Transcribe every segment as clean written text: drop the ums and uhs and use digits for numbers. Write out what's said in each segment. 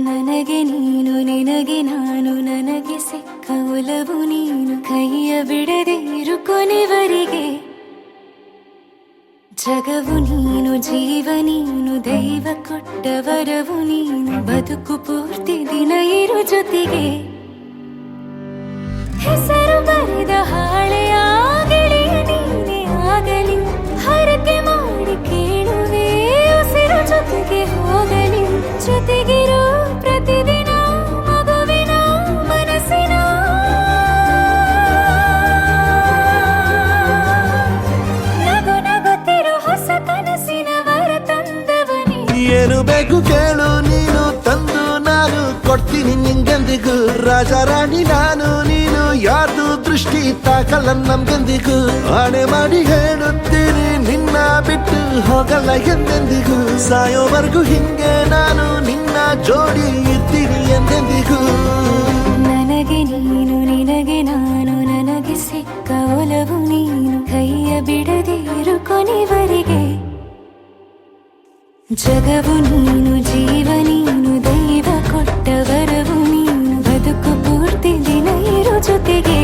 ನನಗೆ ನೀನು ನಿನಗೆ ನಾನು ನನಗೆ ಸಿಕ್ಕ ಒಲವು ನೀನು ಕೈಯ ಬಿಡದೆ ಇರು ಕೊನೆವರೆಗೆ ಜಗವು ನೀನು ಜೀವ ನೀನು ದೈವ ಕೊಟ್ಟ ವರವು ನೀನು ಬದುಕು ಪೂರ್ತಿ ದಿನ ಇರು ಜೊತೆಗೆ ಹೆಸರು ಬರೆದ ಹಾಳೆಯ ಗೆಳೆಯ ನೀನೇ ಆಗಲಿ ಹರಕೆ ಮಾಡಿ ಕೇಳುವೆ ಉಸಿರು ಜೊತೆಗೆ ಹೋಗಲಿ ಜೊತೆಗಿರೋ ಪ್ರತಿದಿನ ಮಗುವಿನ ಮನಸ್ಸಿನ ನಗು ನಗುತ್ತಿರೋ ಹೊಸ ಕನಸಿನ ವರ ತಂದವನೇ ಏನು ಬೇಕು ಕೇಳು ನೀನು ತಂದು ನಾನು ಕೊಡ್ತೀನಿ ನಿಂಗೆಂದಿಗೂ ರಾಜ ರಾಣಿ ನಾನು ನೀನು ಯಾರ್ದು ದೃಷ್ಟಿ ತಾಕಲ್ಲ ನಮ್ಗೆಂದಿಗೂ ಆಣೆ ಮಾಡಿ ಹೇಳುತ್ತೀನಿ ನಿನ್ನ ಬಿಟ್ಟು ಹೋಗಲ್ಲ ಎಂದೆಂದಿಗೂ ಸಾಯೋವರೆಗೂ ಹಿಂಗೆ ನಾನು ನಿನ್ನ ಜೋಡಿ ಇರ್ತೀನಿ ಎಂದೆಂದಿಗೂ ನನಗೆ ನೀನು ನಿನಗೆ ನಾನು ನನಗೆ ಸಿಕ್ಕ ಒಲವು ನೀನು ಕೈಯ ಬಿಡದೆ ಇರು ಕೊನೆವರೆಗೆ ಜಗವು ನೀನು ಜೀವ ನೀನು ದೈವ ಕೊಟ್ಟ ವರವು ನೀನು ಬದುಕು ಪೂರ್ತಿ ದಿನ ಇರು ಜೊತೆಗೆ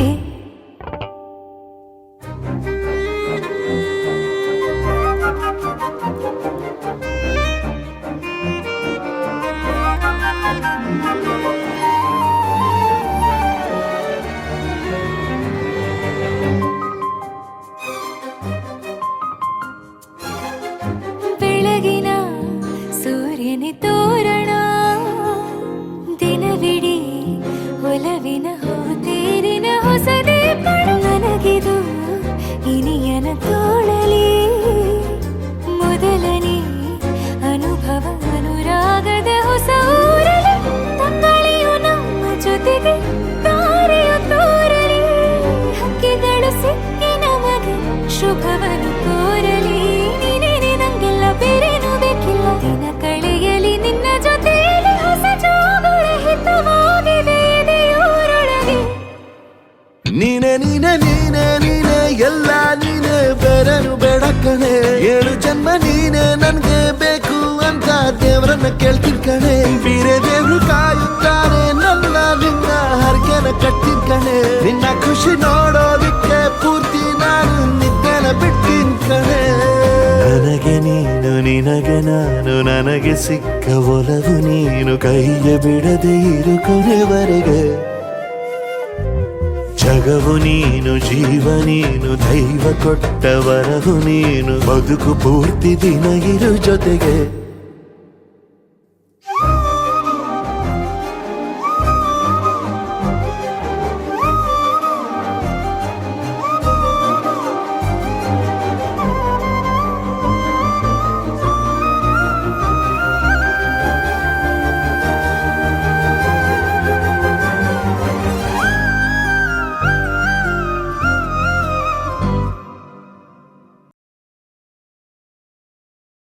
ಬೆಳಗಿನ ಸೂರ್ಯನ ತೋರಣ ದಿನವಿಡೀ ಒಲವಿನ ಹೋತೇರಿನ ಹೊಸದೇ ಪಡು ನನಗಿದು ಇನಿಯನ ತೋಳಲಿ ಮೊದಲನೇ ಅನುಭವ ಅನುರಾಗದ ಹೊಸ ಊರಲಿ ತಂಗಾಳಿಯು ನಮ್ಮ ಜೊತೆಗೆ ತಾರೆಯು ತೋರಲಿ ಹಕ್ಕಿಗಳು ಸಿಕ್ಕಿ ನಮಗೆ ಶುಭವನ್ನು ಕೋರಲಿ ಬೇರೇನು ಬೇಕಿಲ್ಲ ದಿನ ಕಳೆಯಲಿ ನಿನ್ನ ಜೊತೆಯಲ್ಲಿ ಹೊಸ ಜೋಗುಳ ಹಿತವಾಗಿದೆ ದೇವರೊಳಗೆ ನೀನೆ ನೀನೆ ನೀನೆ ನೀನೆ ಎಲ್ಲ ನೀನೆ ಬೇರೆನು ಬೇಡ ಕಣೆ 7 ಜನ್ಮ ನೀನೆ ನನ್ಗೆ ಬೇಕು ಅಂತ ದೇವರನ್ನ ಕೇಳ್ತೀನಿ ಕಣೆ ಬೇರೆ ದೇವ್ರು ಕಾಯುತ್ತಾರೆ ನನ್ನ ನಿನ್ನ ಹರಕೆನ ಕಟ್ಟಿನ ಕಣೆ ನಿನ್ನ ಖುಷಿ ನೋಡೋದಿಕ್ಕೆ ಪೂರ್ತಿ ನಾನು ನಿದ್ದೆನ ಬಿಟ್ಟಿನ್ ಕಣೆ ನನಗೆ ನೀನು ನಿನಗೆ ನಾನು ನನಗೆ ಸಿಕ್ಕ ಒಲವು ನೀನು ಕೈಯ ಬಿಡದೆ ಇರು ಕೊನೆವರೆಗೆ ಜಗವು ನೀನು ಜೀವ ನೀನು ದೈವ ಕೊಟ್ಟ ವರವು ನೀನು ಬದುಕು ಪೂರ್ತಿ ದಿನ ಇರು ಜೊತೆಗೆ